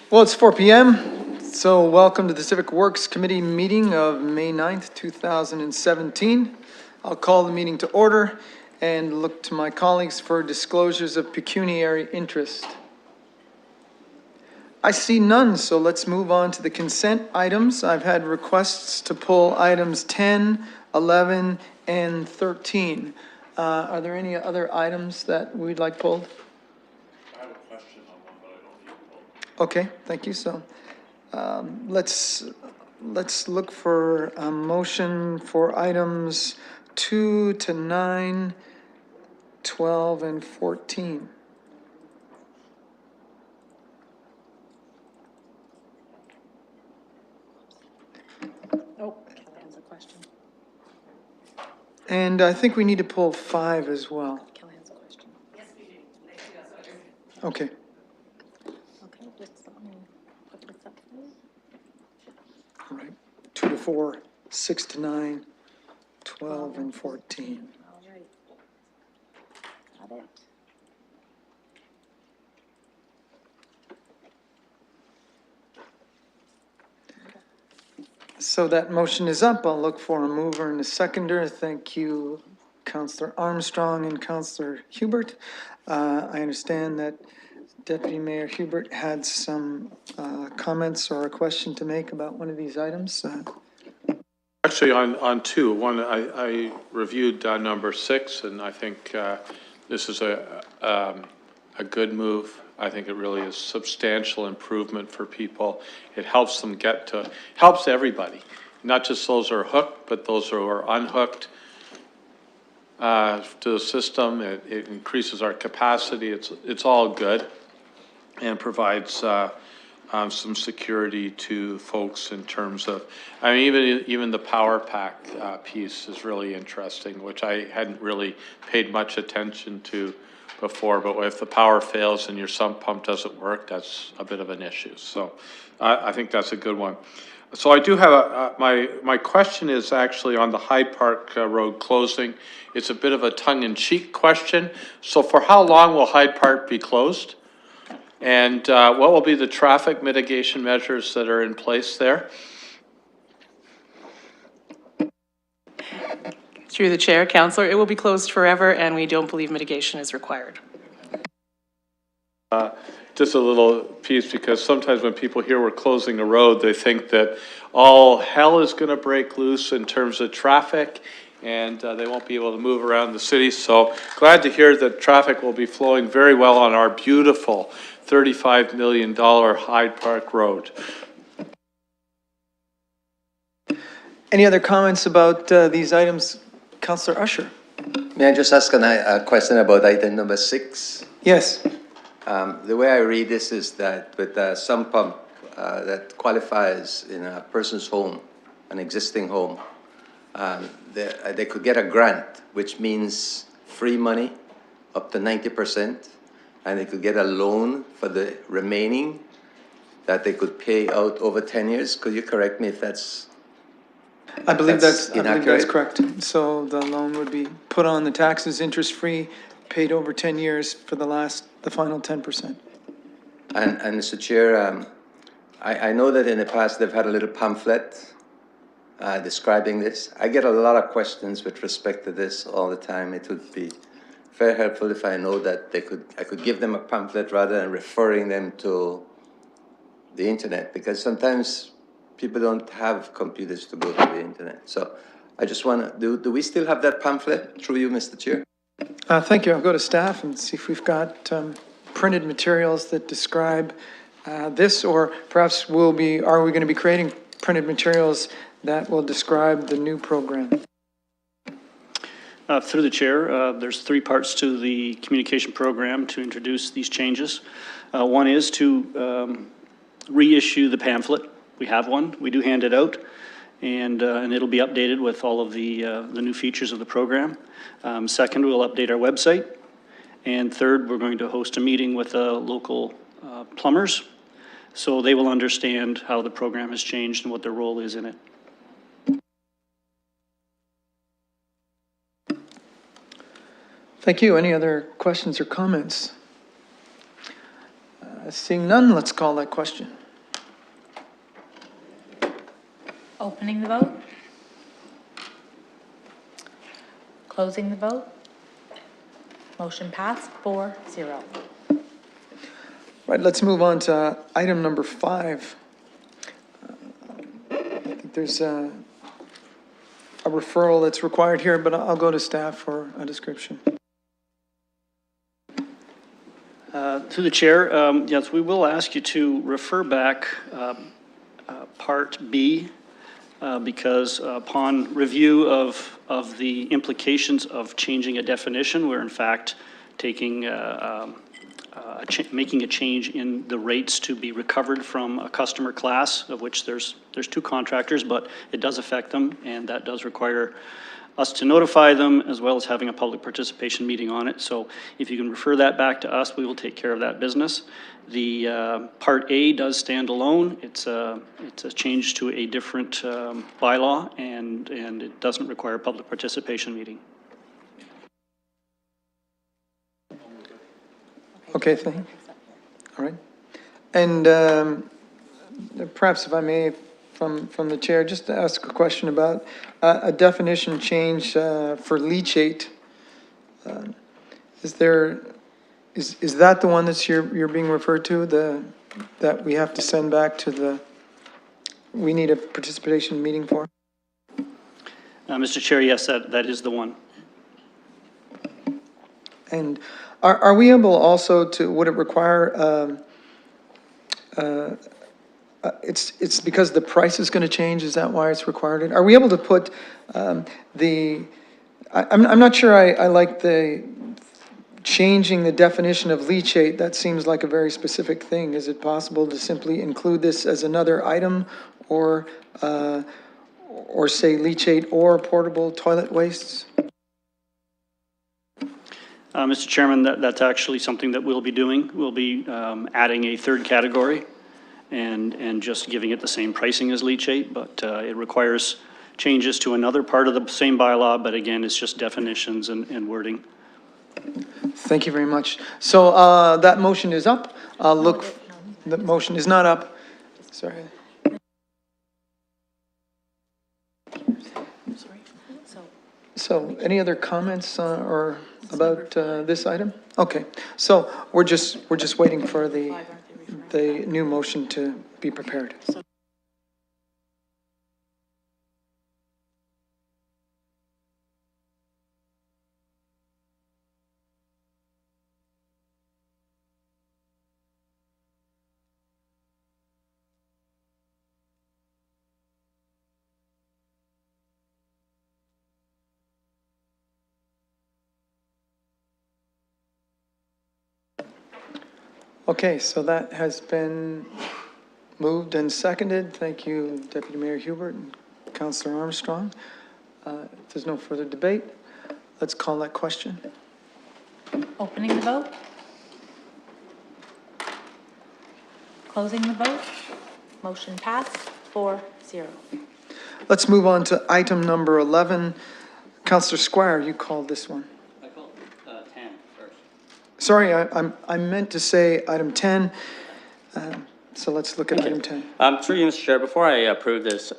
Well, it's 4 p.m., so welcome to the Civic Works Committee meeting of May 9th, 2017. I'll call the meeting to order and look to my colleagues for disclosures of pecuniary interest. I see none, so let's move on to the consent items. I've had requests to pull items 10, 11, and 13. Are there any other items that we'd like pulled? I have a question on one, but I don't need to vote. Okay, thank you. So let's look for a motion for items 2 to 9, 12, and 14. Oh, Kelly has a question. And I think we need to pull 5 as well. Kelly has a question. Yes, we do. Okay. Okay, just let me put this up for you. All right. 2 to 4, 6 to 9, 12, and 14. All right. Got it. So that motion is up. I'll look for a mover and a seconder. Thank you, Councillor Armstrong and Councillor Hubert. I understand that Deputy Mayor Hubert had some comments or a question to make about one of these items. Actually, on two. One, I reviewed number 6, and I think this is a good move. I think it really is substantial improvement for people. It helps them helps everybody, not just those who are hooked, but those who are unhooked to the system. It increases our capacity. It's all good, and provides some security to folks in terms of, I mean, even the power pack piece is really interesting, which I hadn't really paid much attention to before, but if the power fails and your sump pump doesn't work, that's a bit of an issue. So I think that's a good one. So I do have my question is actually on the Hyde Park Road closing. It's a bit of a tongue-in-cheek question. So for how long will Hyde Park be closed? And what will be the traffic mitigation measures that are in place there? Through the chair, Councillor, it will be closed forever, and we don't believe mitigation is required. Just a little piece, because sometimes when people hear we're closing the road, they think that all hell is going to break loose in terms of traffic, and they won't be able to move around the city. So glad to hear that traffic will be flowing very well on our beautiful $35 million Hyde Park Road. Any other comments about these items? Councillor Usher. May I just ask a question about item number 6? Yes. The way I read this is that with a sump pump that qualifies in a person's home, an existing home, they could get a grant, which means free money up to 90%, and they could get a loan for the remaining that they could pay out over 10 years. Could you correct me if that's I believe that's inaccurate? correct. So the loan would be put on the taxes, interest-free, paid over 10 years for the final 10%. And Mr. Chair, I know that in the past they've had a little pamphlet describing this. I get a lot of questions with respect to this all the time. It would be very helpful if I know that I could give them a pamphlet rather than referring them to the internet, because sometimes people don't have computers to go to the internet. So I just want to, do we still have that pamphlet through you, Mr. Chair? Thank you. I'll go to staff and see if we've got printed materials that describe this, or perhaps are we going to be creating printed materials that will describe the new program? Through the chair, there's 3 parts to the communication program to introduce these changes. One is to reissue the pamphlet. We have one. We do hand it out, and it'll be updated with all of the new features of the program. Second, we'll update our website. And third, we're going to host a meeting with local plumbers, so they will understand how the program has changed and what their role is in it. Thank you. Any other questions or comments? Seeing none, let's call that question. Opening the vote. Closing the vote. Motion passed 4-0. Right, let's move on to item number 5. I think there's a referral that's required here, but I'll go to staff for a description. To the chair, yes, we will ask you to refer back Part B, because upon review of the implications of changing a definition, we're in fact taking, making a change in the rates to be recovered from a customer class, of which there's 2 contractors, but it does affect them, and that does require us to notify them, as well as having a public participation meeting on it. So if you can refer that back to us, we will take care of that business. The Part A does stand alone. It's a change to a different bylaw, and it doesn't require a public participation meeting. Okay, thank you. All right. And perhaps if I may, from the chair, just to ask a question about a definition change for leachate. Is that the one that's you're being referred to, that we have to send back to we need a participation meeting for? Mr. Chair, yes, that is the one. And are we able also to, would it require, it's because the price is going to change, is that why it's required? Are we able to put I'm not sure I like the changing the definition of leachate. That seems like a very specific thing. Is it possible to simply include this as another item, or say leachate or portable toilet wastes? Mr. Chairman, that's actually something that we'll be doing. We'll be adding a 3rd category and just giving it the same pricing as leachate, but it requires changes to another part of the same bylaw, but again, it's just definitions and wording. Thank you very much. So that motion is up. The motion is not up. Sorry. So any other comments or about this item? Okay, so we're just waiting for the new motion to be prepared. Okay, so that has been moved and seconded. Thank you, Deputy Mayor Hubert and Councillor Armstrong. If there's no further debate, let's call that question. Opening the vote. Closing the vote. Motion passed 4-0. Let's move on to item number 11. Councillor Squire, you called this one. I called 10 first. Sorry, I meant to say item 10. So let's look at item 10. Through you, Mr. Chair, before I approve this,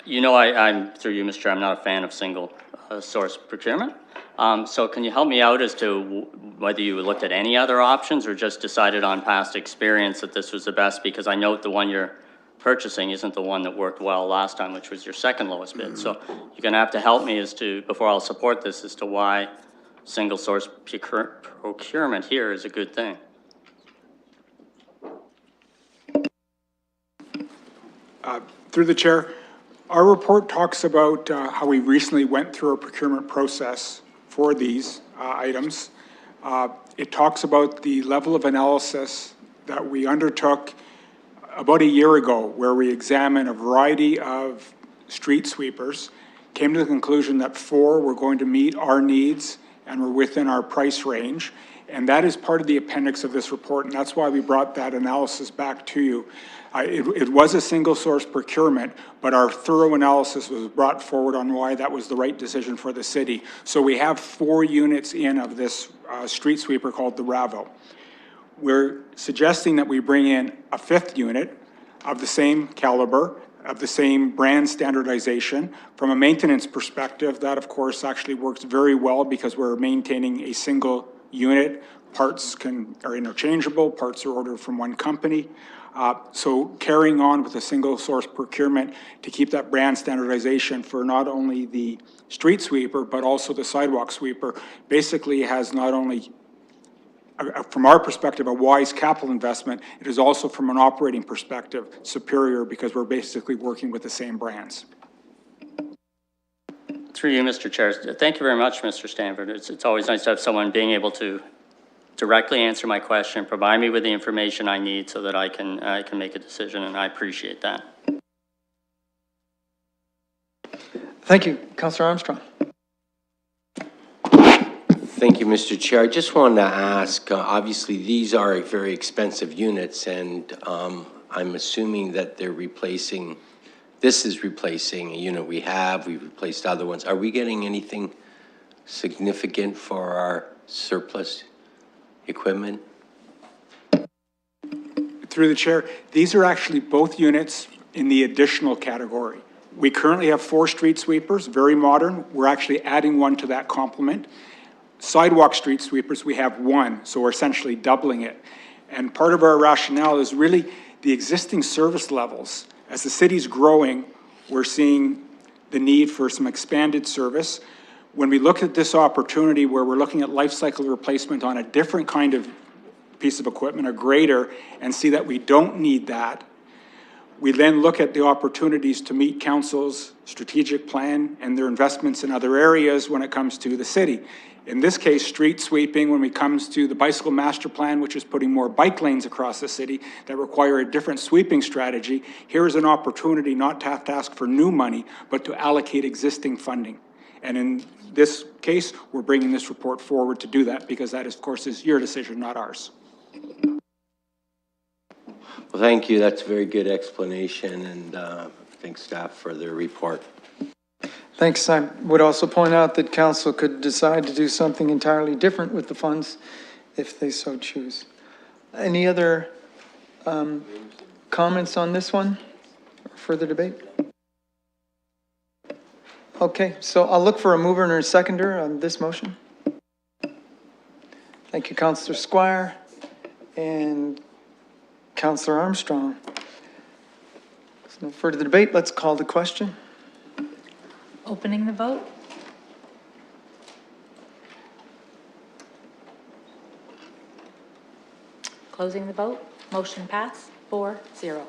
you know I'm through you, Mr. Chair, I'm not a fan of single source procurement. So can you help me out as to whether you looked at any other options or just decided on past experience that this was the best? Because I note the one you're purchasing isn't the one that worked well last time, which was your 2nd lowest bid. So you're going to have to help me as to, before I'll support this, as to why single source procurement here is a good thing. Through the chair, our report talks about how we recently went through a procurement process for these items. It talks about the level of analysis that we undertook about a year ago, where we examined a variety of street sweepers, came to the conclusion that 4 were going to meet our needs and were within our price range. And that is part of the appendix of this report, and that's why we brought that analysis back to you. It was a single source procurement, but our thorough analysis was brought forward on why that was the right decision for the city. So we have 4 units in of this street sweeper called the Ravo. We're suggesting that we bring in a 5th unit of the same caliber, of the same brand standardization. From a maintenance perspective, that of course actually works very well because we're maintaining a single unit. Parts are interchangeable, parts are ordered from one company. So carrying on with a single source procurement to keep that brand standardization for not only the street sweeper, but also the sidewalk sweeper, basically has not only from our perspective, a wise capital investment. It is also from an operating perspective superior because we're basically working with the same brands. Through you, Mr. Chair. Thank you very much, Mr. Stanford. It's always nice to have someone being able to directly answer my question, provide me with the information I need so that I can make a decision, and I appreciate that. Thank you. Councillor Armstrong. Thank you, Mr. Chair. I just wanted to ask, obviously, these are very expensive units, and I'm assuming that this is replacing a unit we've replaced other ones. Are we getting anything significant for our surplus equipment? Through the chair, these are actually both units in the additional category. We currently have 4 street sweepers, very modern. We're actually adding one to that complement. Sidewalk street sweepers, we have 1, so we're essentially doubling it. And part of our rationale is really the existing service levels. As the city's growing, we're seeing the need for some expanded service. When we look at this opportunity where we're looking at life cycle replacement on a different kind of piece of equipment, a grader, and see that we don't need that, we then look at the opportunities to meet council's strategic plan and their investments in other areas when it comes to the city. In this case, street sweeping, when it comes to the bicycle master plan, which is putting more bike lanes across the city that require a different sweeping strategy, here's an opportunity not to have to ask for new money, but to allocate existing funding. And in this case, we're bringing this report forward to do that because that, of course, is your decision, not ours. Well, thank you. That's a very good explanation, and thanks staff for their report. Thanks. I would also point out that council could decide to do something entirely different with the funds if they so choose. Any other comments on this one? Or further debate? Okay, so I'll look for a mover and a seconder on this motion. Thank you, Councillor Squire and Councillor Armstrong. There's no further debate. Let's call the question. Opening the vote. Closing the vote. Motion passed 4-0.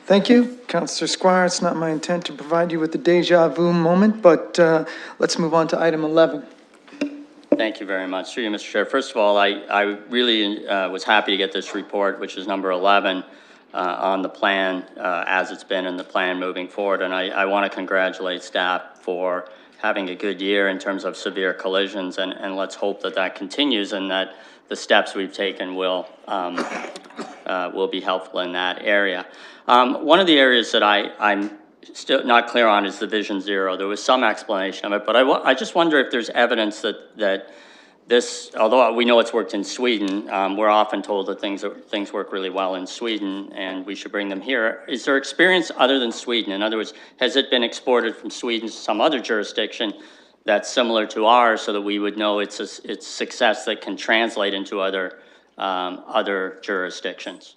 Thank you, Councillor Squire. It's not my intent to provide you with the deja vu moment, but let's move on to item 11. Thank you very much. Through you, Mr. Chair. First of all, I really was happy to get this report, which is number 11, on the plan as it's been in the plan moving forward. And I want to congratulate staff for having a good year in terms of severe collisions, and let's hope that that continues and that the steps we've taken will be helpful in that area. One of the areas that I'm still not clear on is the Vision Zero. There was some explanation of it, but I just wonder if there's evidence that this, although we know it's worked in Sweden, we're often told that things work really well in Sweden and we should bring them here. Is there experience other than Sweden? In other words, has it been exported from Sweden to some other jurisdiction that's similar to ours so that we would know it's success that can translate into other jurisdictions?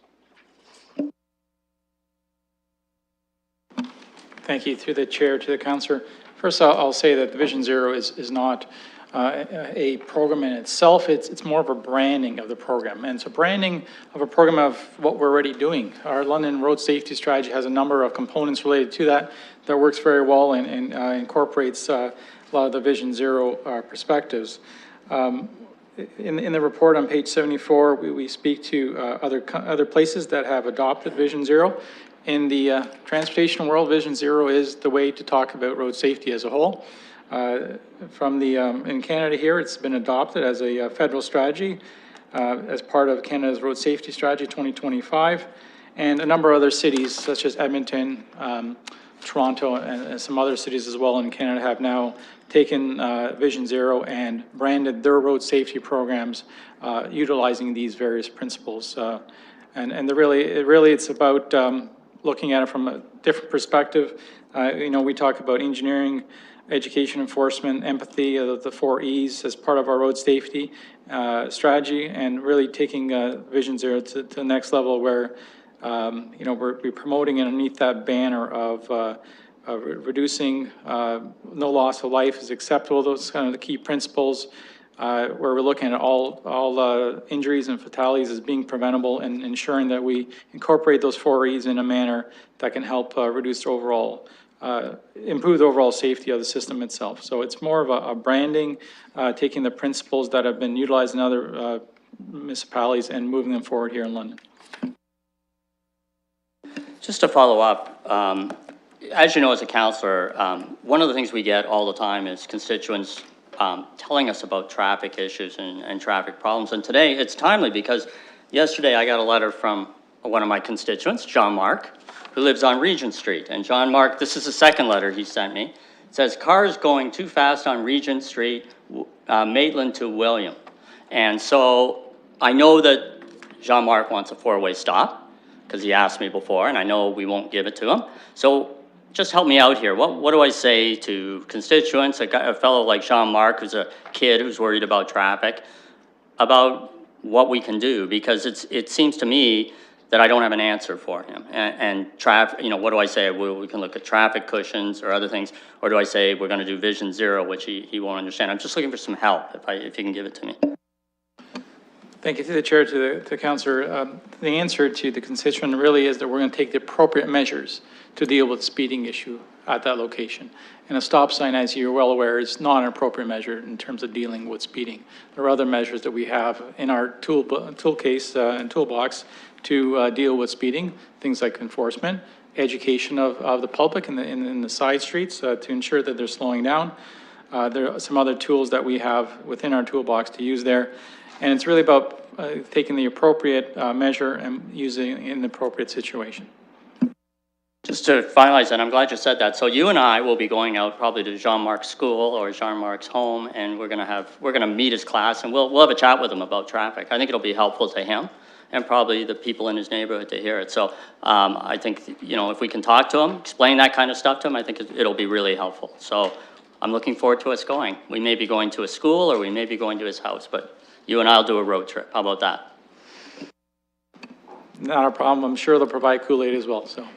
Thank you. Through the chair to the councillor. First, I'll say that the Vision Zero is not a program in itself. It's more of a branding of the program. And it's a branding of a program of what we're already doing. Our London Road Safety Strategy has a number of components related to that works very well and incorporates a lot of the Vision Zero perspectives. In the report on page 74, we speak to other places that have adopted Vision Zero. In the transportation world, Vision Zero is the way to talk about road safety as a whole. In Canada here, it's been adopted as a federal strategy as part of Canada's Road Safety Strategy 2025, and a number of other cities such as Edmonton, Toronto, and some other cities as well in Canada have now taken Vision Zero and branded their road safety programs utilizing these various principles. And really, it's about looking at it from a different perspective. We talk about engineering, education, enforcement, empathy, the 4 E's as part of our road safety strategy, and really taking Vision Zero to the next level where, we're promoting underneath that banner of reducing no loss of life is acceptable. Those are kind of the key principles where we're looking at all injuries and fatalities as being preventable and ensuring that we incorporate those 4 E's in a manner that can help reduce overall improve the overall safety of the system itself. So it's more of a branding, taking the principles that have been utilized in other municipalities and moving them forward here in London. Just to follow up, as you know, as a councillor, one of the things we get all the time is constituents telling us about traffic issues and traffic problems. And today it's timely because yesterday I got a letter from one of my constituents, John Mark, who lives on Regent Street. And John Mark, this is the second letter he sent me. It says, cars going too fast on Regent Street, Maitland to William. And so I know that Jean Mark wants a 4-way stop because he asked me before, and I know we won't give it to him. So just help me out here. What do I say to constituents, a fellow like Jean Mark, who's a kid who's worried about traffic, about what we can do? Because it seems to me that I don't have an answer for him. And traffic, what do I say? We can look at traffic cushions or other things, or do I say we're going to do Vision Zero, which he won't understand? I'm just looking for some help, if you can give it to me. Thank you. Through the chair to the councillor. The answer to the constituent really is that we're going to take the appropriate measures to deal with the speeding issue at that location. And a stop sign, as you're well aware, is not an appropriate measure in terms of dealing with speeding. There are other measures that we have in our tool case and toolbox to deal with speeding, things like enforcement, education of the public in the side streets to ensure that they're slowing down. There are some other tools that we have within our toolbox to use there. And it's really about taking the appropriate measure and using it in the appropriate situation. Just to finalize that, I'm glad you said that. So you and I will be going out probably to Jean-Marc's school or Jean-Marc's home, and we're gonna meet his class, and we'll have a chat with him about traffic. I think it'll be helpful to him and probably the people in his neighborhood to hear it. So I think, if we can talk to him, explain that kind of stuff to him, I think it'll be really helpful. So I'm looking forward to us going. We may be going to a school or we may be going to his house, but you and I'll do a road trip. How about that? Not a problem. I'm sure they'll provide Kool-Aid as well, so.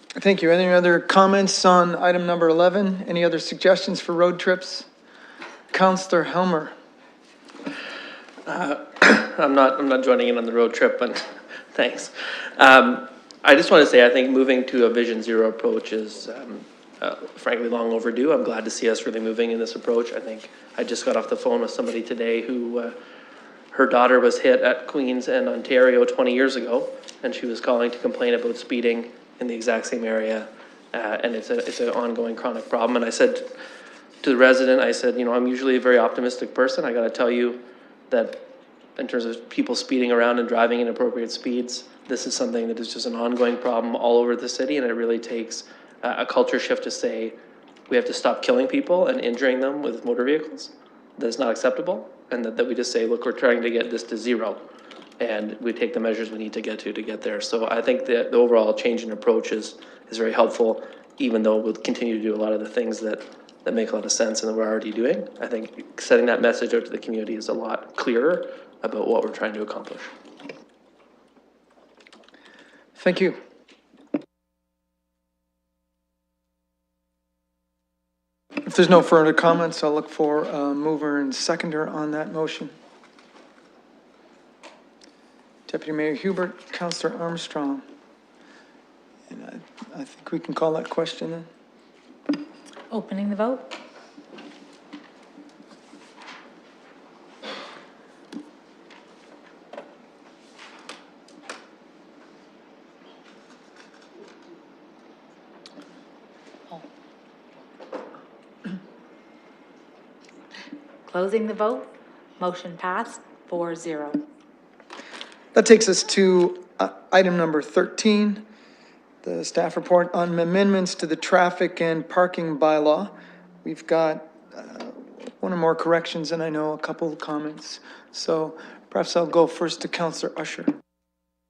Thank you. Any other comments on item number 11? Any other suggestions for road trips? Councillor Helmer. I'm not joining in on the road trip, but thanks. I just want to say I think moving to a Vision Zero approach is frankly long overdue. I'm glad to see us really moving in this approach. I think I just got off the phone with somebody today who her daughter was hit at Queens and Ontario 20 years ago, and she was calling to complain about speeding in the exact same area, and it's an ongoing chronic problem. And I said to the resident, I said, I'm usually a very optimistic person. I got to tell you that in terms of people speeding around and driving at inappropriate speeds, this is something that is just an ongoing problem all over the city, and it really takes a culture shift to say we have to stop killing people and injuring them with motor vehicles. That is not acceptable, and that we just say, look, we're trying to get this to zero, and we take the measures we need to get there. So I think that the overall change in approach is very helpful, even though we'll continue to do a lot of the things that make a lot of sense and that we're already doing. I think setting that message out to the community is a lot clearer about what we're trying to accomplish. Thank you. If there's no further comments, I'll look for a mover and seconder on that motion. Deputy Mayor Hubert, Councillor Armstrong. And I think we can call that question in. Opening the vote. Closing the vote. Motion passed 4-0. That takes us to item number 13, the staff report on amendments to the traffic and parking bylaw. We've got one or more corrections and I know a couple of comments. So Perhaps I'll go first to Councillor Usher.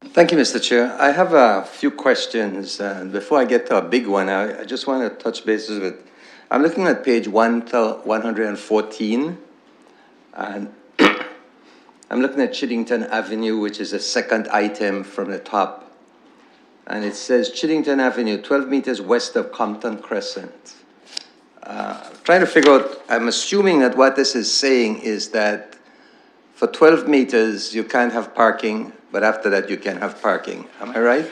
Thank you, Mr. Chair. I have a few questions. Before I get to a big one, I just want to touch bases with, I'm looking at page 114, and I'm looking at Chiddington Avenue, which is the second item from the top. And it says Chiddington Avenue, 12 meters west of Compton Crescent. Trying to figure out, I'm assuming that what this is saying is that for 12 meters, you can't have parking, but after that, you can have parking. Am I right?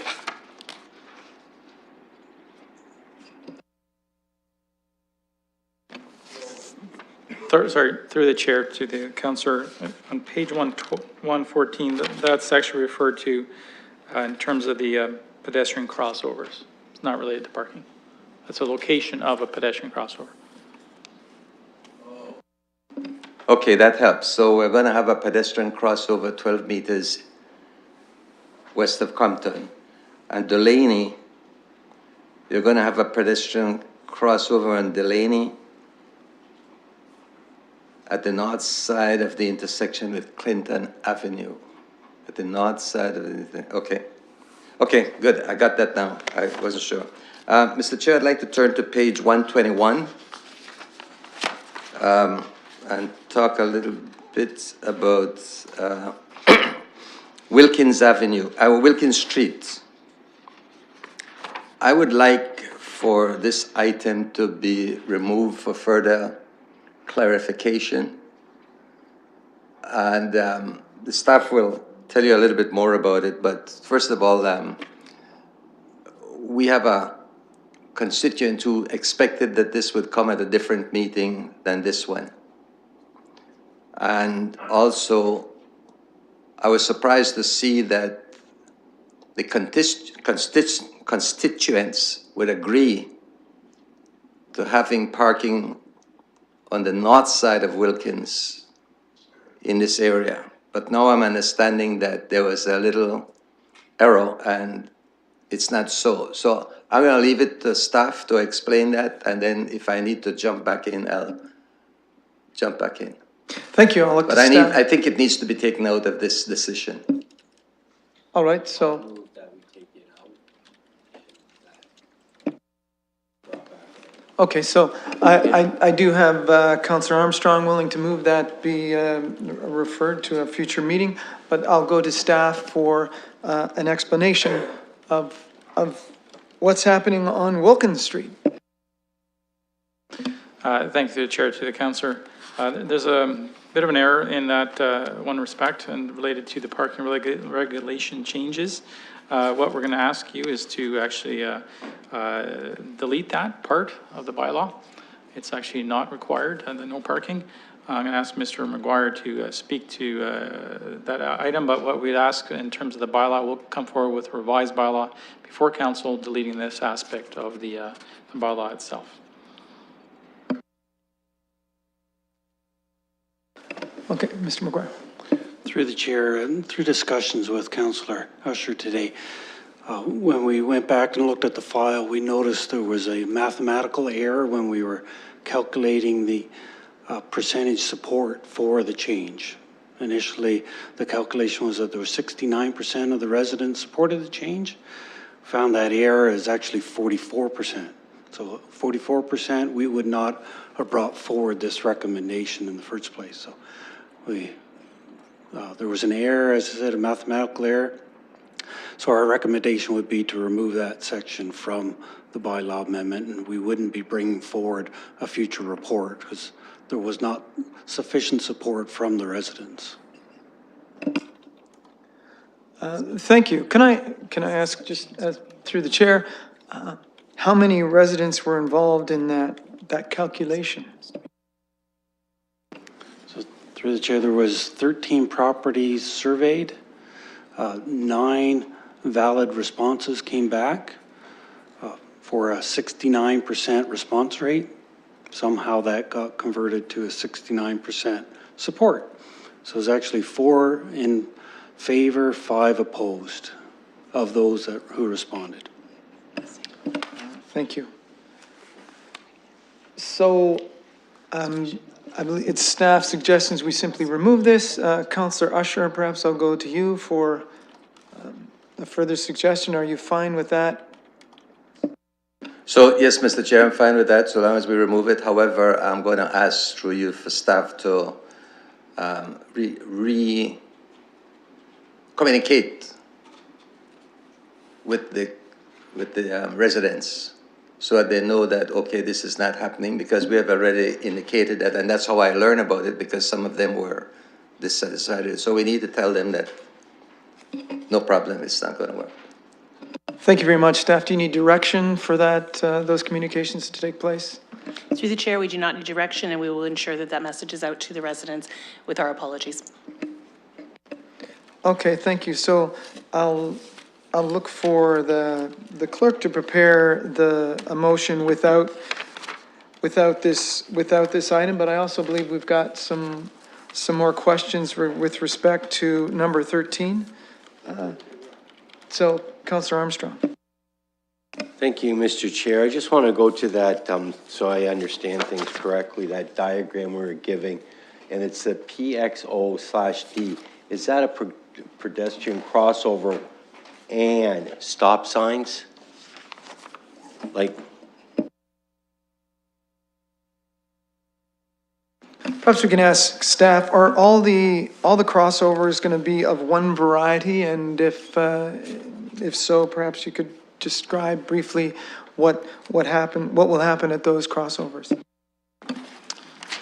Sorry, through the chair to the councillor, on page 114, that's actually referred to in terms of the pedestrian crossovers. It's not related to parking. That's a location of a pedestrian crossover. Okay, that helps. So we're going to have a pedestrian crossover 12 meters west of Compton. And Delaney, you're going to have a pedestrian crossover on Delaney at the north side of the intersection with Clinton Avenue. At the north side of the, okay. Okay, good. I got that now. I wasn't sure. Mr. Chair, I'd like to turn to page 121 and talk a little bit about Wilkins Avenue, Wilkins Street. I would like for this item to be removed for further clarification. And the staff will tell you a little bit more about it, but first of all, we have a constituent who expected that this would come at a different meeting than this one. And also, I was surprised to see that the constituents would agree to having parking on the north side of Wilkins in this area. But now I'm understanding that there was a little error and it's not so. So I'm going to leave it to staff to explain that, and then if I need to jump back in, I'll jump back in. Thank you. I'll look But to staff. I think it needs to be taken out of this decision. All right, so okay, so I do have Councillor Armstrong willing to move that be referred to a future meeting, but I'll go to staff for an explanation of what's happening on Wilkins Street. Thanks to the chair, to the councillor. There's a bit of an error in that one respect and related to the parking regulation changes. What we're going to ask you is to actually delete that part of the bylaw. It's actually not required, the no parking. I'm going to ask Mr. McGuire to speak to that item, but what we'd ask in terms of the bylaw, we'll come forward with a revised bylaw before council deleting this aspect of the bylaw itself. Okay, Mr. McGuire. Through the chair and through discussions with Councillor Usher today, when we went back and looked at the file, we noticed there was a mathematical error when we were calculating the percentage support for the change. Initially, the calculation was that there was 69% of the residents supported the change. Found that error is actually 44%. So 44%, we would not have brought forward this recommendation in the first place. So there was an error, as I said, a mathematical error. So our recommendation would be to remove that section from the bylaw amendment, and we wouldn't be bringing forward a future report because there was not sufficient support from the residents. Thank you. Can I ask, just through the chair, how many residents were involved in that calculation? So through the chair, there was 13 properties surveyed, 9 valid responses came back for a 69% response rate. Somehow that got converted to a 69% support. So it was actually 4 in favor, 5 opposed of those who responded. Thank you. So I believe it's staff suggestions we simply remove this. Counselor Usher, perhaps I'll go to you for a further suggestion. Are you fine with that? So, yes, Mr. Chair, I'm fine with that, so long as we remove it. However, I'm going to ask through you for staff to communicate with the residents so that they know that, okay, this is not happening, because we have already indicated that, and that's how I learned about it, because some of them were dissatisfied. So we need to tell them that no problem, it's not going to work. Thank you very much. Staff, do you need direction for that, those communications to take place? Through the chair, we do not need direction, and we will ensure that that message is out to the residents with our apologies. Okay, thank you. So I'll look for the clerk to prepare a motion without this item, but I also believe we've got some more questions with respect to number 13. So, Councillor Armstrong. Thank you, Mr. Chair. I just want to go to that, so I understand things correctly, that diagram we were giving, and it's a PXO/D. Is that a pedestrian crossover and stop signs? Like, Perhaps we can ask staff, are all the crossovers going to be of one variety? And if so, perhaps you could describe briefly what will happen at those crossovers.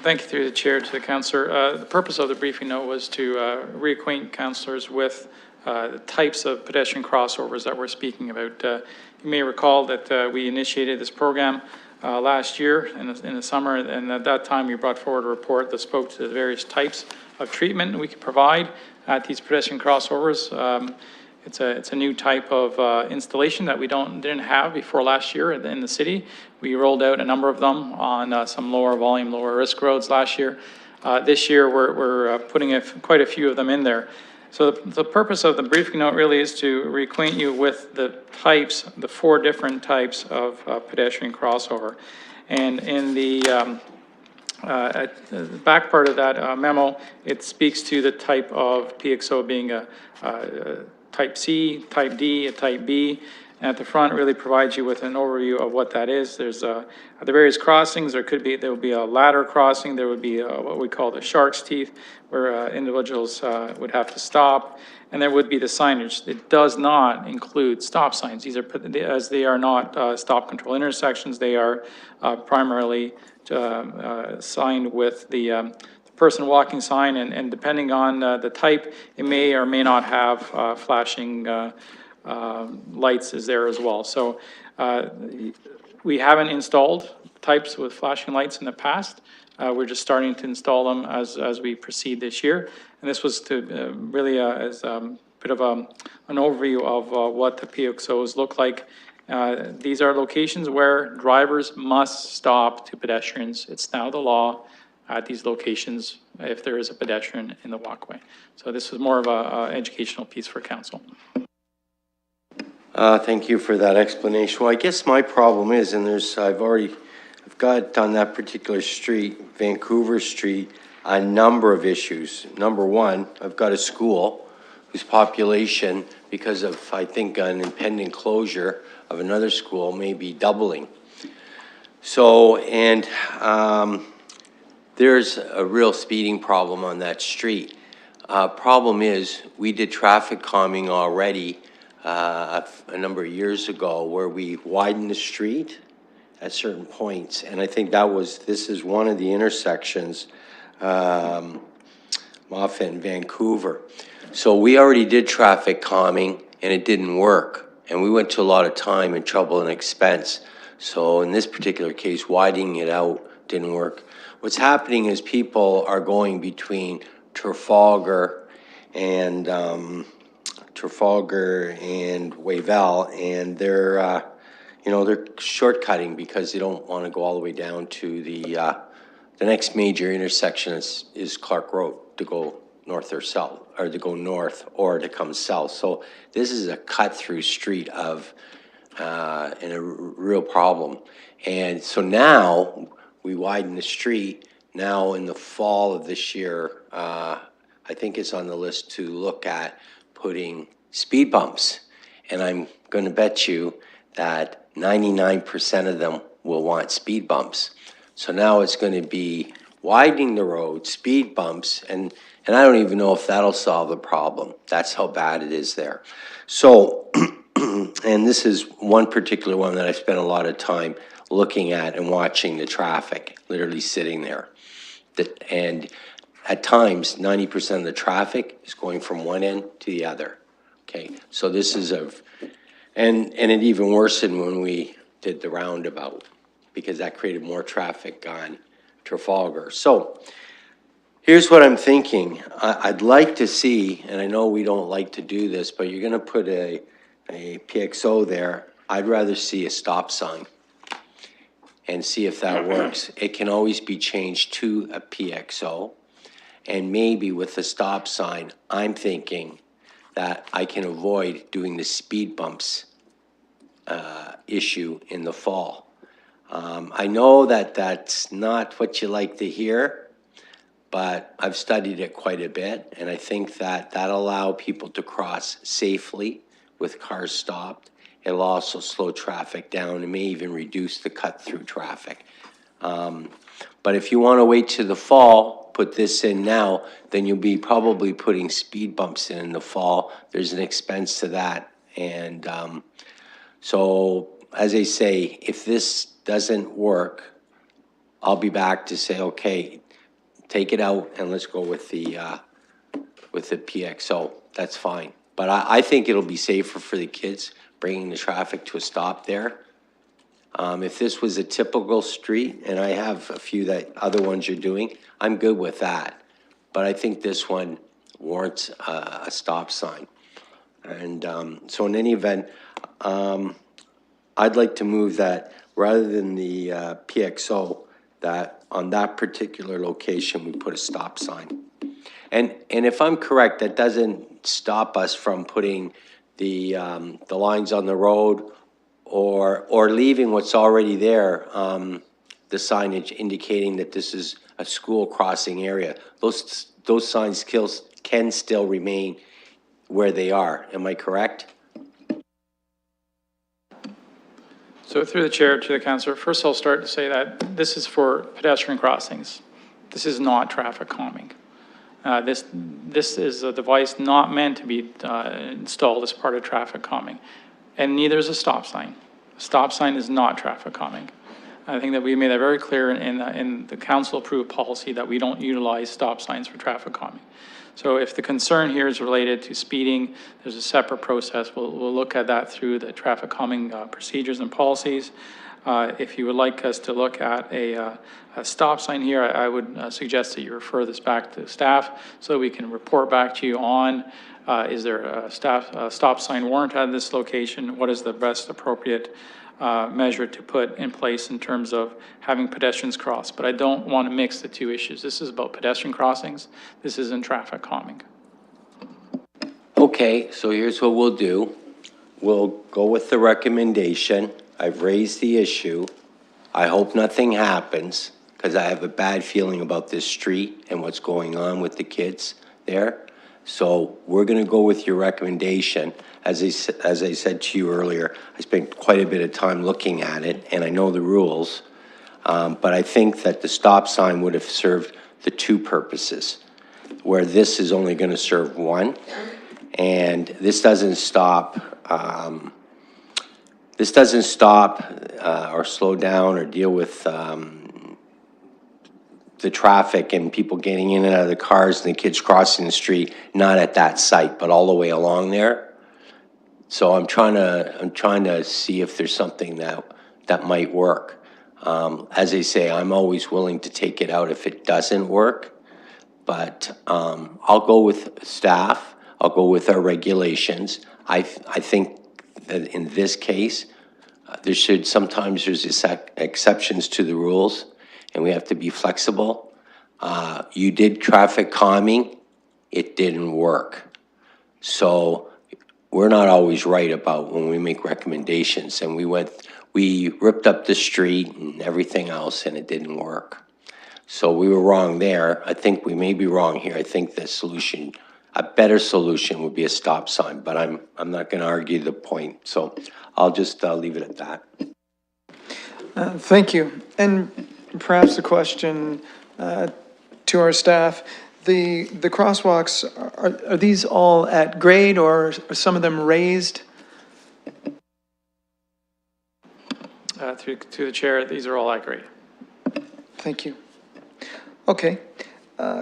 Thank you through the chair to the councillor. The purpose of the briefing note was to reacquaint councillors with the types of pedestrian crossovers that we're speaking about. You may recall that we initiated this program last year in the summer, and at that time we brought forward a report that spoke to the various types of treatment we could provide at these pedestrian crossovers. It's a new type of installation that we didn't have before last year in the city. We rolled out a number of them on some lower volume, lower risk roads last year. This year we're putting quite a few of them in there. So the purpose of the briefing note really is to reacquaint you with the four different types of pedestrian crossover. And in the at the back part of that memo, it speaks to the type of PXO being a type C, type D, a type B. And at the front, it really provides you with an overview of what that is. There's at the various crossings, there will be a ladder crossing. There would be what we call the shark's teeth, where individuals would have to stop. And there would be the signage. It does not include stop signs. These are, as they are not stop control intersections, they are primarily signed with the person walking sign, and depending on the type, it may or may not have flashing lights is there as well. So we haven't installed types with flashing lights in the past. We're just starting to install them as we proceed this year. And this was to really as a bit of an overview of what the PXOs look like. These are locations where drivers must stop to pedestrians. It's now the law at these locations if there is a pedestrian in the walkway. So this is more of an educational piece for council. Thank you for that explanation. Well, I guess my problem is, and I've got on that particular street, Vancouver Street, a number of issues. Number one, I've got a school whose population, because of, I think, an impending closure of another school, may be doubling. So, and there's a real speeding problem on that street. Problem is, we did traffic calming already a number of years ago, where we widened the street at certain points, and I think this is one of the intersections, Moffat and Vancouver. So we already did traffic calming, and it didn't work, and we went to a lot of time and trouble and expense. So in this particular case, widening it out didn't work. What's happening is people are going between Trafalgar and Wavell, and they're shortcutting because they don't want to go all the way down to the next major intersection is Clark Road to go north or south, or to go north or to come south. So this is a cut-through street and a real problem. And so now we widen the street now in the fall of this year, I think it's on the list to look at putting speed bumps. And I'm going to bet you that 99% of them will want speed bumps. So now it's going to be widening the road, speed bumps, and I don't even know if that'll solve the problem. That's how bad it is there. So, and this is one particular one that I spent a lot of time looking at and watching the traffic, literally sitting there. And at times, 90% of the traffic is going from one end to the other. Okay, so this is and it even worsened when we did the roundabout, because that created more traffic on Trafalgar. So here's what I'm thinking. I'd like to see, and I know we don't like to do this, but you're gonna put a PXO there. I'd rather see a stop sign and see if that works. It can always be changed to a PXO. And maybe with the stop sign, I'm thinking that I can avoid doing the speed bumps issue in the fall. I know that that's not what you like to hear, but I've studied it quite a bit, and I think that that'll allow people to cross safely with cars stopped. It'll also slow traffic down and may even reduce the cut-through traffic. But if you want to wait to the fall, put this in now, then you'll be probably putting speed bumps in the fall. There's an expense to that. And so, as I say, if this doesn't work, I'll be back to say, okay, take it out and let's go with the PXO. That's fine. But I think it'll be safer for the kids bringing the traffic to a stop there. If this was a typical street, and I have a few that other ones you're doing, I'm good with that. But I think this one warrants a stop sign. And so in any event, I'd like to move that rather than the PXO, that on that particular location, we put a stop sign. And if I'm correct, that doesn't stop us from putting the lines on the road or leaving what's already there, the signage indicating that this is a school crossing area. Those signs can still remain where they are. Am I correct? So through the chair to the councillor, first I'll start to say that this is for pedestrian crossings. This is not traffic calming. This is a device not meant to be installed as part of traffic calming. And neither is a stop sign. A stop sign is not traffic calming. I think that we made that very clear in the council-approved policy that we don't utilize stop signs for traffic calming. So if the concern here is related to speeding, there's a separate process. We'll look at that through the traffic calming procedures and policies. If you would like us to look at a stop sign here, I would suggest that you refer this back to staff so we can report back to you on is there a stop sign warrant at this location? What is the best appropriate measure to put in place in terms of having pedestrians cross? But I don't want to mix the two issues. This is about pedestrian crossings. This isn't traffic calming. Okay, so here's what we'll do. We'll go with the recommendation. I've raised the issue. I hope nothing happens because I have a bad feeling about this street and what's going on with the kids there. So we're going to go with your recommendation. As I said to you earlier, I spent quite a bit of time looking at it, and I know the rules. But I think that the stop sign would have served the two purposes, where this is only going to serve one. And this doesn't stop or slow down or deal with the traffic and people getting in and out of the cars and the kids crossing the street, not at that site, but all the way along there. So I'm trying to see if there's something that might work. As I say, I'm always willing to take it out if it doesn't work, but I'll go with staff. I'll go with our regulations. I think that in this case, sometimes there's exceptions to the rules, and we have to be flexible. You did traffic calming, it didn't work. So we're not always right about when we make recommendations, and we ripped up the street and everything else, and it didn't work. So we were wrong there. I think we may be wrong here. I think the solution, a better solution would be a stop sign, but I'm not going to argue the point. So I'll just leave it at that. Thank you. And perhaps a question to our staff. The crosswalks, are these all at grade or are some of them raised? Through the chair, these are all accurate. Thank you. Okay.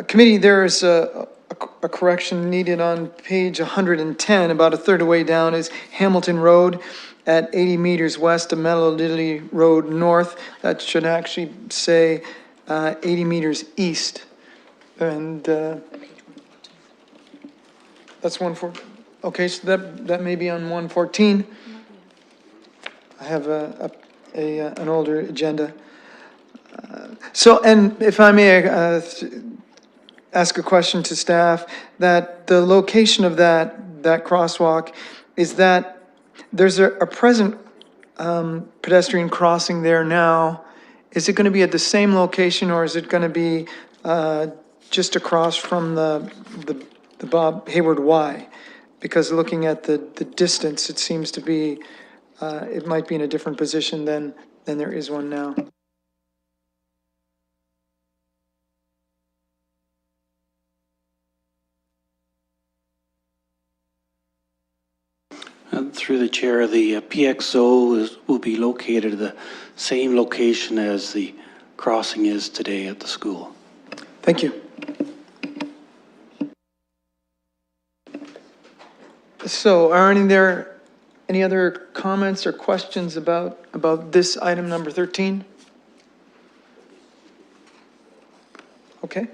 Committee, there's a correction needed on page 110, about a third of the way down is Hamilton Road at 80 meters west of Meadowlily Road North. That should actually say 80 meters east. And that's okay, so that may be on 114. I have an older agenda. So, and if I may ask a question to staff, that the location of that crosswalk, is that, there's a present pedestrian crossing there now. Is it going to be at the same location, or is it going to be just across from the Bob Hayward Y? Because looking at the distance, it seems to be, it might be in a different position than there is one now. And through the chair, the PXO will be located at the same location as the crossing is today at the school. Thank you. So are there any other comments or questions about this item number 13? Okay.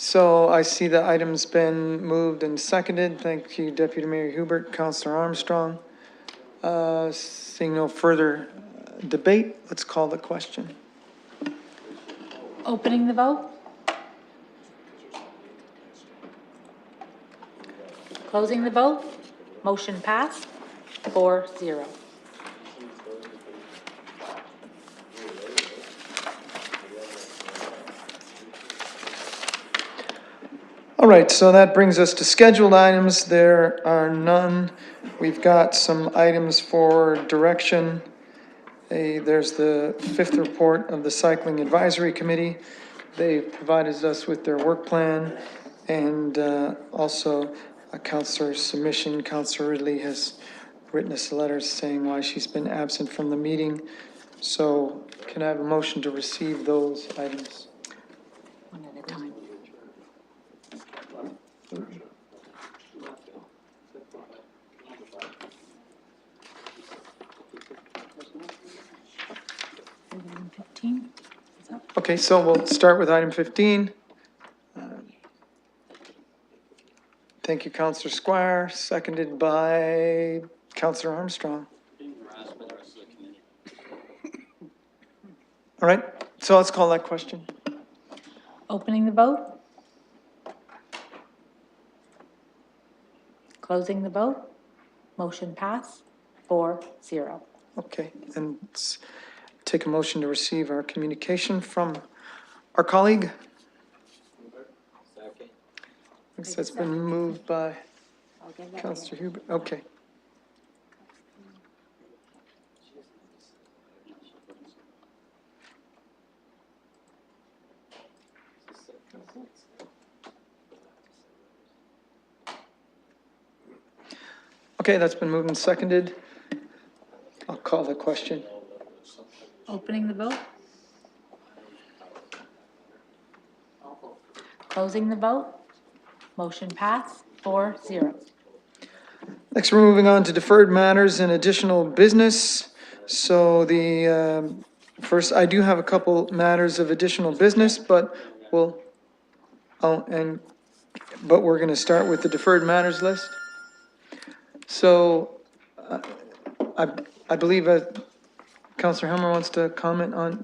So I see the item's been moved and seconded. Thank you, Deputy Mayor Hubert, Councillor Armstrong. Seeing no further debate, let's call the question. Opening the vote. Closing the vote. Motion passed, 4-0. All right, so that brings us to scheduled items. There are none. We've got some items for direction. There's the 5th report of the Cycling Advisory Committee. They provided us with their work plan, and also a councillor's submission. Councillor Ridley has written us a letter saying why she's been absent from the meeting. So can I have a motion to receive those items? One at a time. Item 15. Is up. Okay, so we'll start with item 15. Thank you, Councillor Squire, seconded by Councillor Armstrong. All right, so let's call that question. Opening the vote. Closing the vote. Motion passed, 4-0. Okay, and let's take a motion to receive our communication from our colleague. Thanks, that's been moved by I'll give that Councillor Hubert. Okay. Okay, that's been moved and seconded. I'll call the question. Opening the vote. Closing the vote. Motion passed, 4-0. Next, we're moving on to deferred matters and additional business. So first, I do have a couple matters of additional business, but we're going to start with the deferred matters list. So I believe Councillor Helmer wants to comment on,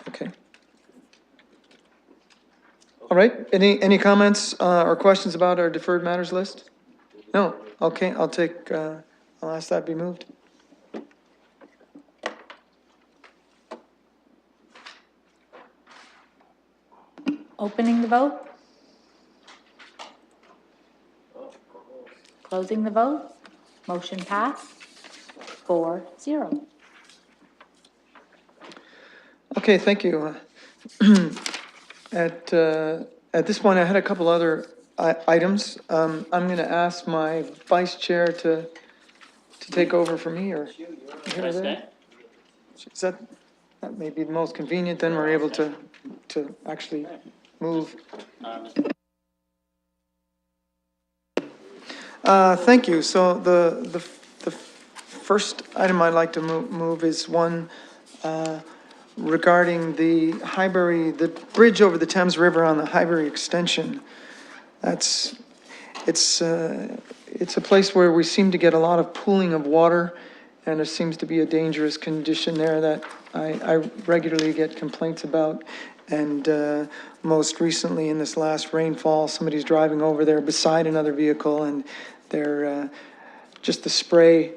okay. All right, any comments or questions about our deferred matters list? No, okay, I'll ask that be moved. Opening the vote. Closing the vote. Motion passed. 4-0. Okay, thank you. At this point, I had a couple other items. I'm going to ask my vice chair to take over for me, or here or there. Is that may be the most convenient, then we're able to actually move. Thank you. So the first item I'd like to move is one regarding the Highbury, the bridge over the Thames River on the Highbury extension. It's a place where we seem to get a lot of pooling of water, and there seems to be a dangerous condition there that I regularly get complaints about. And most recently, in this last rainfall, somebody's driving over there beside another vehicle, and they're just the spray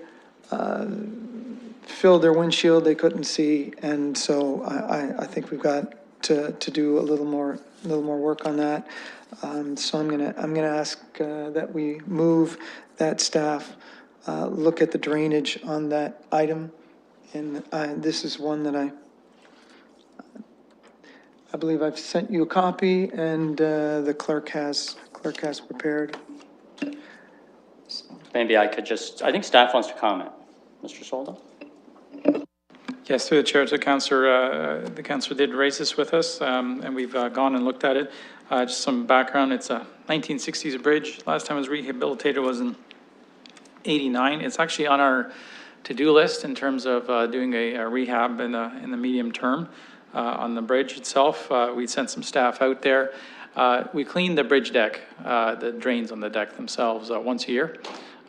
filled their windshield, they couldn't see, and so I think we've got to do a little more work on that. So I'm gonna ask that we move that staff look at the drainage on that item, and this is one that I believe I've sent you a copy, and the clerk has prepared. Maybe I could just, I think staff wants to comment. Mr. Solda? Yes, through the chair to Councillor, the councillor did raise this with us, and we've gone and looked at it. Just some background, it's a 1960s bridge. Last time it was rehabilitated was in 89. It's actually on our to-do list in terms of doing a rehab in the medium term on the bridge itself. We sent some staff out there. We cleaned the bridge deck, the drains on the deck themselves once a year.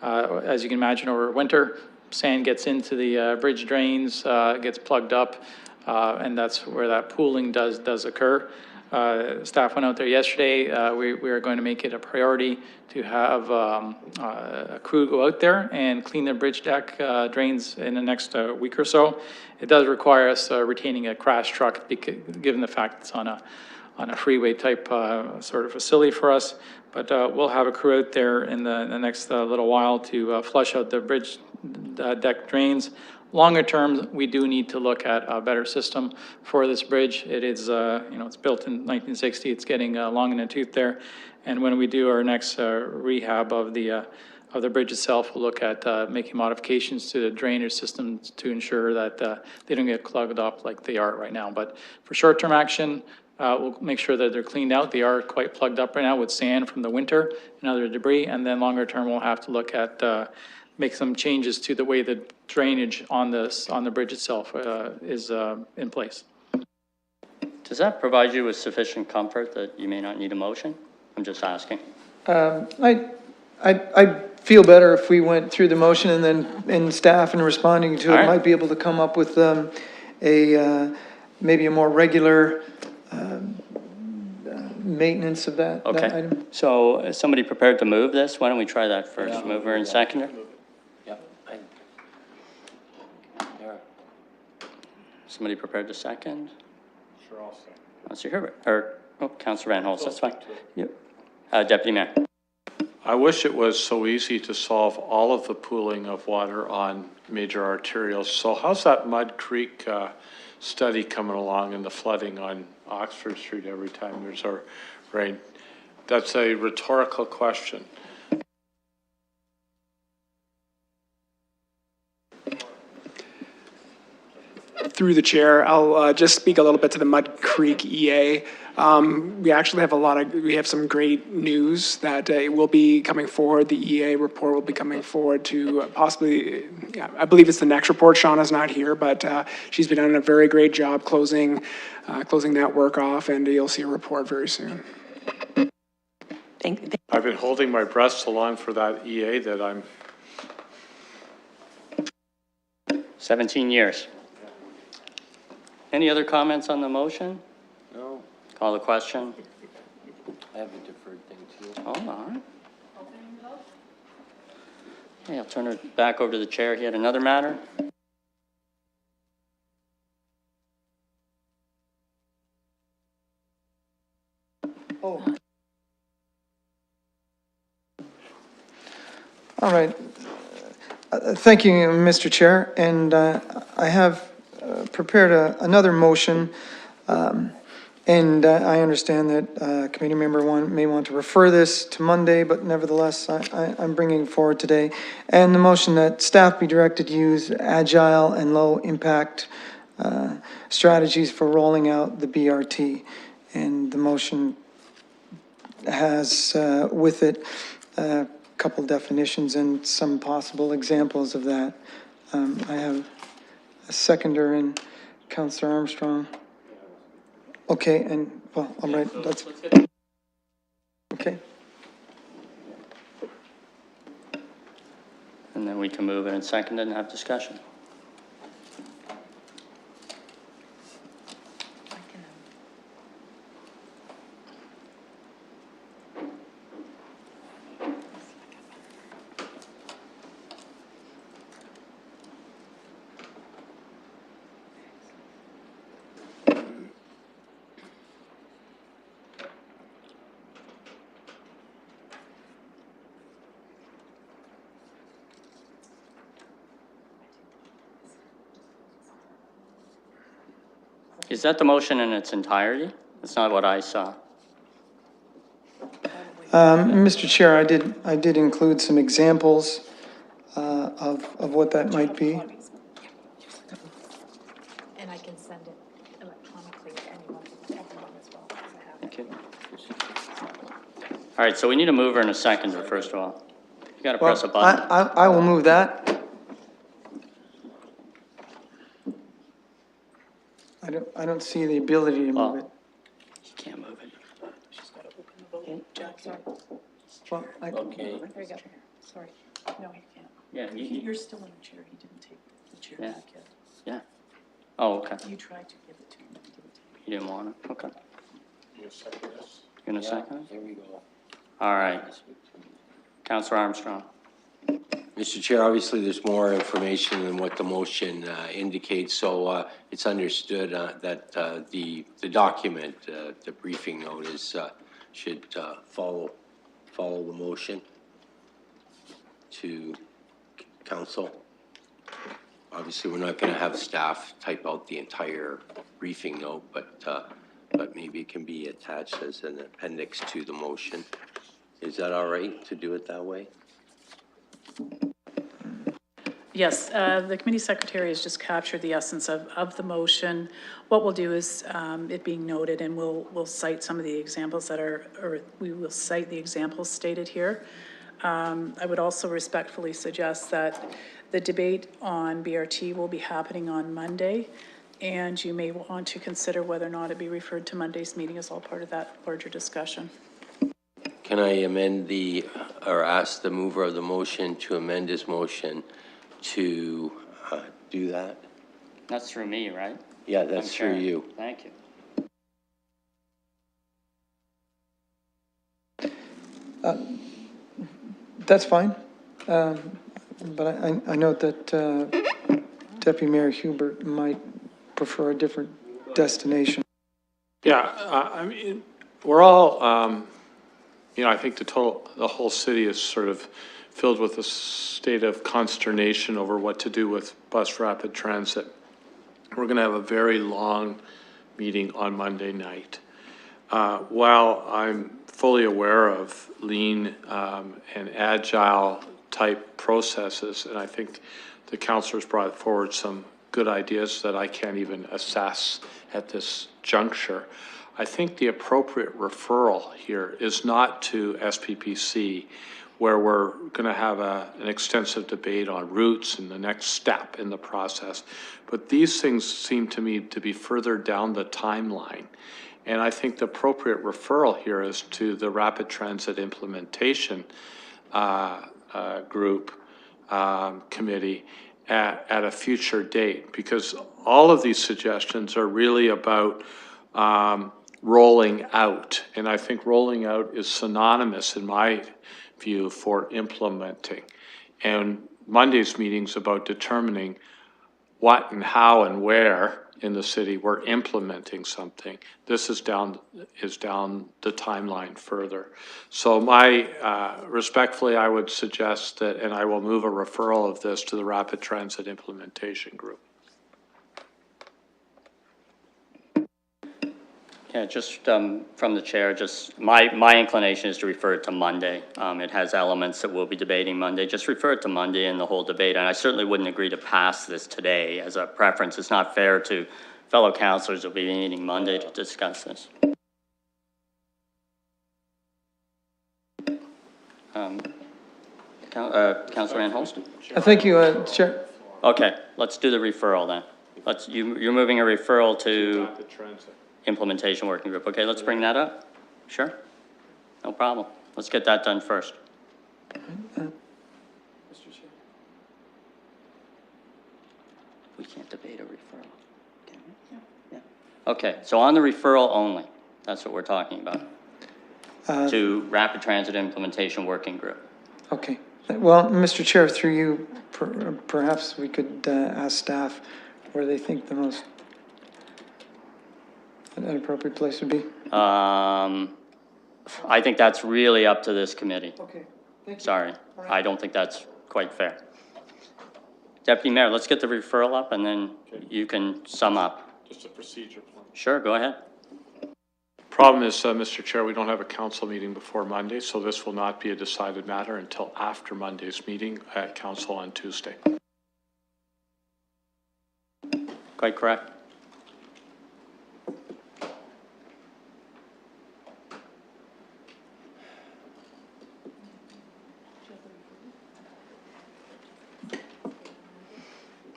As you can imagine, over winter, sand gets into the bridge drains, gets plugged up, and that's where that pooling does occur. Staff went out there yesterday. We are going to make it a priority to have a crew go out there and clean the bridge deck drains in the next week or so. It does require us retaining a crash truck, because, given the fact it's on a freeway type sort of facility for us. But we'll have a crew out there in the next little while to flush out the bridge deck drains. Longer term, we do need to look at a better system for this bridge. It is, it's built in 1960. It's getting long in the tooth there. And when we do our next rehab of the bridge itself, we'll look at making modifications to the drainage systems to ensure that they don't get clogged up like they are right now. But for short-term action, we'll make sure that they're cleaned out. They are quite plugged up right now with sand from the winter and other debris. And then longer term, we'll have to look at make some changes to the way the drainage on the bridge itself is in place. Does that provide you with sufficient comfort that you may not need a motion? I'm just asking. I'd feel better if we went through the motion, and then in staff and responding to it might be able to come up with maybe a more regular maintenance of that item. So is somebody prepared to move this? Why don't we try that first? Yeah. Mover and seconder? Somebody prepared to second? Sure, I'll second. Councillor Herbert, Councillor Van Holst, that's fine. Yep. Deputy Mayor. I wish it was so easy to solve all of the pooling of water on major arterials. So how's that Mud Creek study coming along and the flooding on Oxford Street every time there's a rain? That's a rhetorical question. Through the chair, I'll just speak a little bit to the Mud Creek EA. We actually have we have some great news that it will be coming forward. The EA report will be coming forward to possibly, I believe it's the next report. Shauna's not here, but she's been doing a very great job closing that work off, and you'll see a report very soon. I've been holding my breath so long for that EA that I'm 17 years. Any other comments on the motion? No. Call the question. I have a deferred thing too. Oh, all right. Okay, I'll turn it back over to the chair. He had another matter. Oh. All right. Thank you, Mr. Chair, and I have prepared another motion, and I understand that committee member one may want to refer this to Monday, but nevertheless, I'm bringing it forward today. And the motion that staff be directed to use agile and low-impact strategies for rolling out the BRT. And the motion has with it a couple definitions and some possible examples of that. I have a seconder in Councillor Armstrong. Okay, and, well, all right, that's, okay. And then we can move it and second it and have discussion. Is that the motion in its entirety? That's not what I saw. Mr. Chair, I did include some examples of what that might be. And I can send it electronically to everyone as well, because I have it. Okay. All right, so we need a mover and a seconder, first of all. You got to press a Well, button. I will move that. I don't see the ability to move it. You can't move it. Well, Okay. There you go. Sorry. No, he can't. Yeah, You're still in the chair. He didn't take the chair Yeah. back yet. yeah. Oh, okay. You tried to give it to him, but he didn't take You didn't want it? Okay. You gonna second this? You gonna second it? Here we go. All right. Councillor Armstrong. Mr. Chair, obviously, there's more information than what the motion indicates, so it's understood that the document, the briefing note is, should follow the motion to council. Obviously, we're not going to have staff type out the entire briefing note, but maybe it can be attached as an appendix to the motion. Is that all right to do it that way? Yes, the committee secretary has just captured the essence of the motion. What we'll do is, it being noted, and we'll cite some of the examples that are, or we will cite the examples stated here. I would also respectfully suggest that the debate on BRT will be happening on Monday, and you may want to consider whether or not it be referred to Monday's meeting as all part of that larger discussion. Can I amend or ask the mover of the motion to amend his motion to do that? That's through me, right? Yeah, that's I'm through Chair. you. Thank you. That's fine. But I note that Deputy Mayor Hubert might prefer a different destination. Yeah, I mean, we're all, you know, I think the whole city is sort of filled with a state of consternation over what to do with bus rapid transit. We're going to have a very long meeting on Monday night. While I'm fully aware of lean and agile type processes, and I think the councillors brought forward some good ideas that I can't even assess at this juncture. I think the appropriate referral here is not to SPPC, where we're going to have an extensive debate on routes and the next step in the process. But these things seem to me to be further down the timeline. And I think the appropriate referral here is to the Rapid Transit Implementation Group Committee at a future date, because all of these suggestions are really about rolling out. And I think rolling out is synonymous, in my view, for implementing. And Monday's meeting's about determining what and how and where in the city, we're implementing something. This is down the timeline further. So respectfully, I would suggest that, and I will move a referral of this to the Rapid Transit Implementation Group. Yeah, just from the chair, just my inclination is to refer it to Monday. It has elements that we'll be debating Monday. Just refer it to Monday in the whole debate. And I certainly wouldn't agree to pass this today as a preference. It's not fair to fellow councillors who'll be meeting Monday to discuss this. Councillor Van Holst? Thank you, Chair. Okay, let's do the referral then. You're moving a referral to Rapid Transit. Implementation Working Group. Okay, let's bring that up. Sure. No problem. Let's get that done first. We can't debate a referral. Can we? Yeah. Okay, so on the referral only, that's what we're talking about. To Rapid Transit Implementation Working Group. Okay. Well, Mr. Chair, through you, perhaps we could ask staff where they think the most an appropriate place would be. I think that's really up to this committee. Okay. Thank you. Sorry, I don't think that's quite fair. Deputy Mayor, let's get the referral up and then you can sum up. Just a procedure plan. Sure, go ahead. Problem is, Mr. Chair, we don't have a council meeting before Monday, so this will not be a decided matter until after Monday's meeting at council on Tuesday. Quite correct.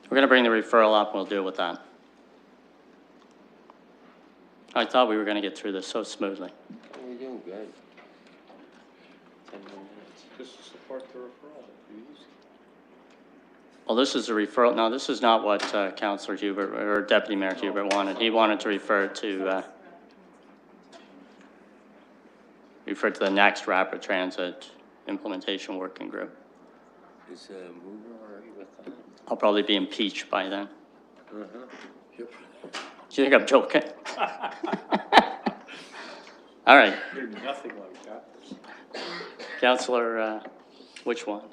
We're going to bring the referral up and we'll deal with that. I thought we were going to get through this so smoothly. You're doing good. 10 more minutes. Just to support the referral, please. Well, this is a referral. No, this is not what Councillor Hubert or Deputy Mayor Hubert wanted. He wanted to refer to the next Rapid Transit Implementation Working Group. Is Mover already with that? I'll probably be impeached by then. Yep. Do you think I'm joking? All right. You're nothing like that. Councillor, which one?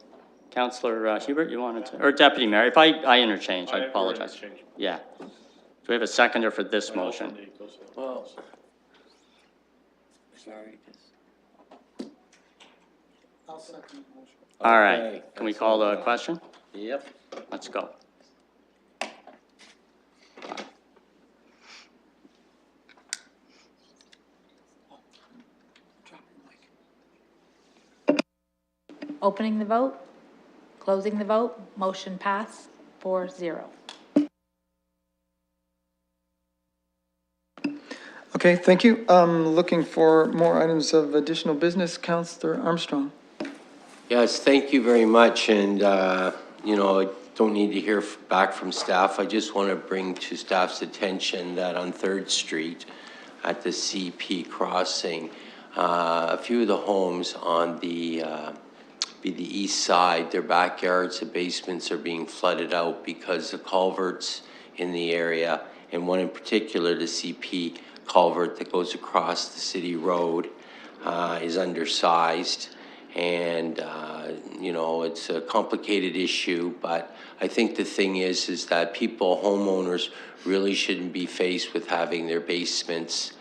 Councillor Hubert, you wanted to, or Deputy Mayor? If I interchange, I apologize. Yeah. Do we have a seconder for this motion? Well, sorry. I'll second the motion. All right. Can we call the question? Yep. Let's go. Opening the vote, closing the vote, motion pass 4-0. Okay, thank you. Looking for more items of additional business. Councillor Armstrong. Yes, thank you very much. And, you know, I don't need to hear back from staff. I just want to bring to staff's attention that on 3rd Street at the CP crossing, a few of the homes on the east side, their backyards, the basements are being flooded out because the culverts in the area, and one in particular, the CP culvert that goes across the city road, is undersized. And, you know, it's a complicated issue, but I think the thing is that homeowners really shouldn't be faced with having their basements,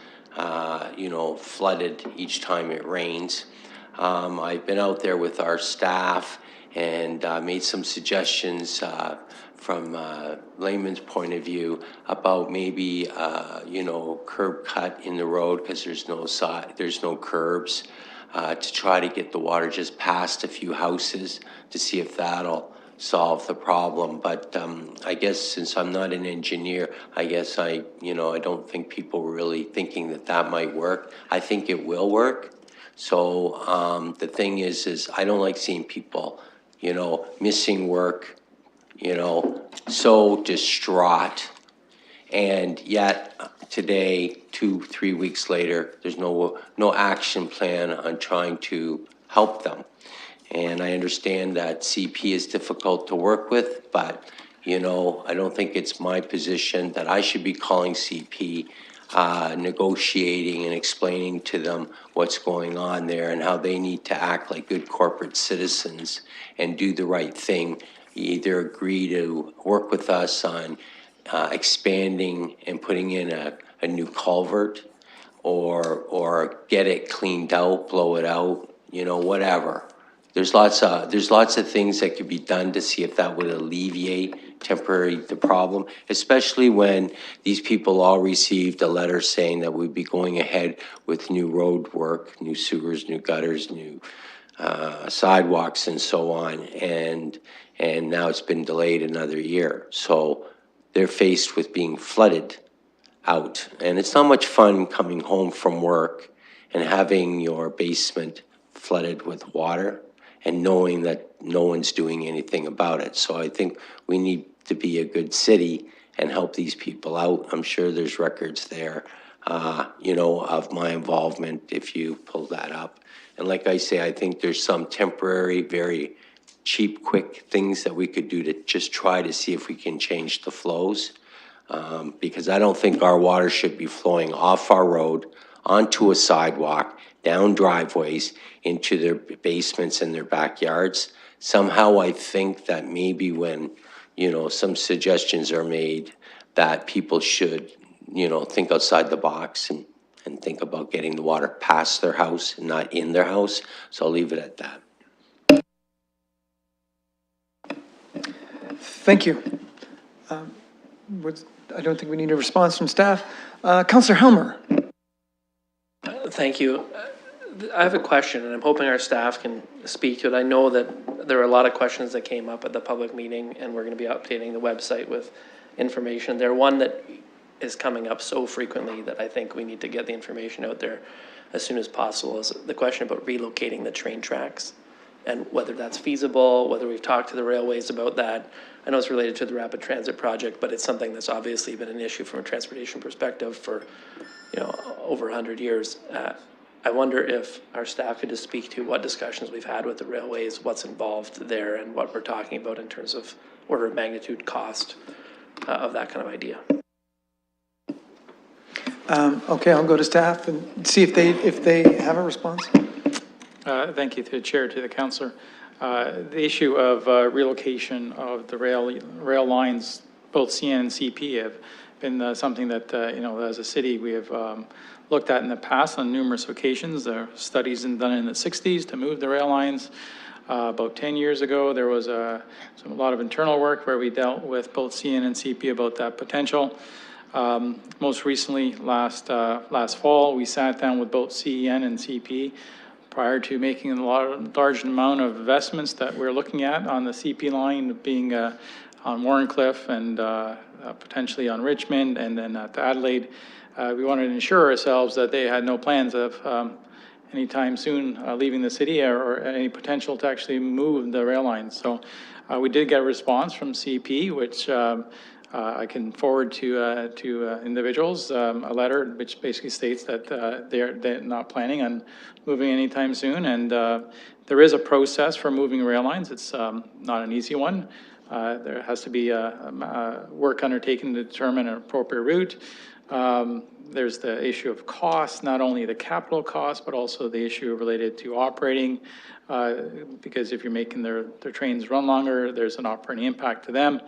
you know, flooded each time it rains. I've been out there with our staff and made some suggestions from layman's point of view about maybe, you know, curb cut in the road because there's no curbs to try to get the water just past a few houses to see if that'll solve the problem. But I guess since I'm not an engineer, I guess you know, I don't think people were really thinking that might work. I think it will work. So the thing is I don't like seeing people, you know, missing work, you know, so distraught. And yet today, 2-3 weeks later, there's no action plan on trying to help them. And I understand that CP is difficult to work with, but You know, I don't think it's my position that I should be calling CP, negotiating and explaining to them what's going on there and how they need to act like good corporate citizens and do the right thing. Either agree to work with us on expanding and putting in a new culvert, or get it cleaned out, blow it out, you know, whatever. There's lots of things that could be done to see if that would alleviate temporarily the problem, especially when these people all received a letter saying that we'd be going ahead with new road work, new sewers, new gutters, new sidewalks and so on, and now it's been delayed another year. So they're faced with being flooded out. And it's not much fun coming home from work and having your basement flooded with water and knowing that no one's doing anything about it. So I think we need to be a good city and help these people out. I'm sure there's records there, you know, of my involvement if you pull that up. And like I say, I think there's some temporary, very cheap, quick things that we could do to just try to see if we can change the flows. Because I don't think our water should be flowing off our road, onto a sidewalk, down driveways, into their basements and their backyards. Somehow I think that maybe when, you know, some suggestions are made that people should, you know, think outside the box and think about getting the water past their house and not in their house. So I'll leave it at that. Thank you. I don't think we need a response from staff. Councillor Helmer. Thank you. I have a question, and I'm hoping our staff can speak to it. I know that there are a lot of questions that came up at the public meeting, and we're going to be updating the website with information there. One that is coming up so frequently that I think we need to get the information out there as soon as possible is the question about relocating the train tracks and whether that's feasible, whether we've talked to the railways about that. I know it's related to the rapid transit project, but it's something that's obviously been an issue from a transportation perspective for, you know, over 100 years. I wonder if our staff could just speak to what discussions we've had with the railways, what's involved there, and what we're talking about in terms of order of magnitude cost of that kind of idea. Okay, I'll go to staff and see if they have a response. Thank you to the chair, to the councillor. The issue of relocation of the rail lines, both CN and CP, have been something that, you know, as a city, we have looked at in the past on numerous occasions. There are studies done in the 60s to move the rail lines. About 10 years ago, there was a lot of internal work where we dealt with both CN and CP about that potential. Most recently, last fall, we sat down with both CN and CP prior to making a large amount of investments that we're looking at on the CP line, being on Warrencliffe and potentially on Richmond and then at Adelaide. We wanted to ensure ourselves that they had no plans of anytime soon leaving the city or any potential to actually move the rail lines. So we did get a response from CP, which I can forward to individuals, a letter which basically states that they're not planning on moving anytime soon, and there is a process for moving rail lines. It's not an easy one. There has to be work undertaken to determine an appropriate route. There's the issue of cost, not only the capital cost, but also the issue related to operating, because if you're making their trains run longer, there's an operating impact to them.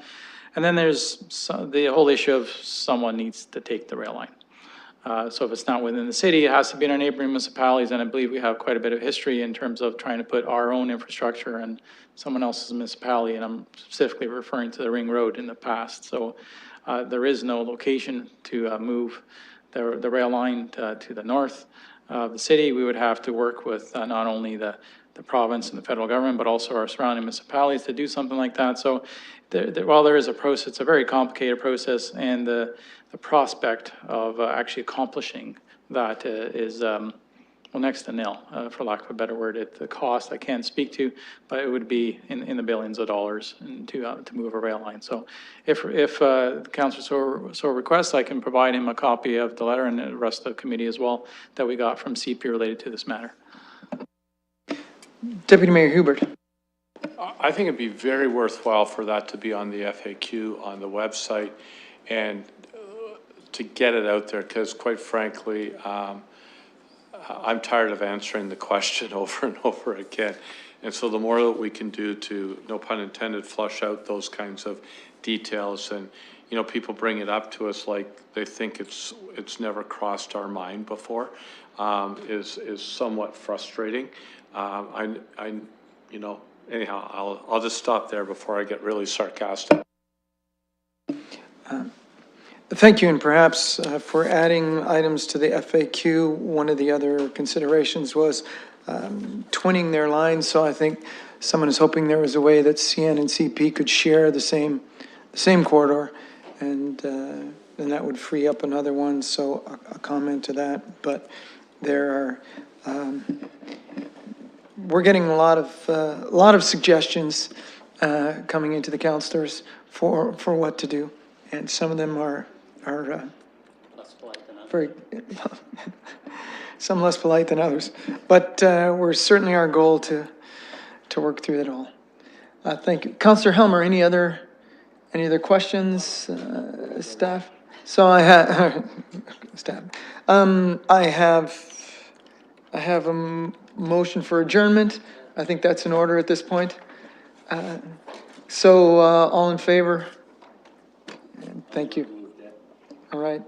And then there's the whole issue of someone needs to take the rail line. So if it's not within the city, it has to be in our neighboring municipalities, and I believe we have quite a bit of history in terms of trying to put our own infrastructure in someone else's municipality, and I'm specifically referring to the Ring Road in the past. So there is no location to move the rail line to the north of the city. We would have to work with not only the province and the federal government, but also our surrounding municipalities to do something like that. So while there is a process, it's a very complicated process, and the prospect of actually accomplishing that is well, next to nil, for lack of a better word. The cost I can't speak to, but it would be in the billions of dollars to move a rail line. So if the councillor so requests, I can provide him a copy of the letter and the rest of the committee as well that we got from CP related to this matter. Deputy Mayor Hubert. I think it'd be very worthwhile for that to be on the FAQ on the website and to get it out there, because quite frankly, I'm tired of answering the question over and over again. And so the more that we can do to, no pun intended, flush out those kinds of details, and, you know, people bring it up to us like they think it's never crossed our mind before, is somewhat frustrating. You know, anyhow, I'll just stop there before I get really sarcastic. Thank you, and perhaps for adding items to the FAQ, one of the other considerations was twinning their lines, so I think someone is hoping there was a way that CN and CP could share the same corridor, and that would free up another one, so a comment to that. But there are, we're getting a lot of suggestions coming into the councilors for what to do, and some of them are very, some less polite than others, but we're certainly our goal to work through it all. Thank you. Councillor Helmer, any other questions, staff? So I have, staff. I have a motion for adjournment. I think that's in order at this point. So all in favor? Thank you. All right.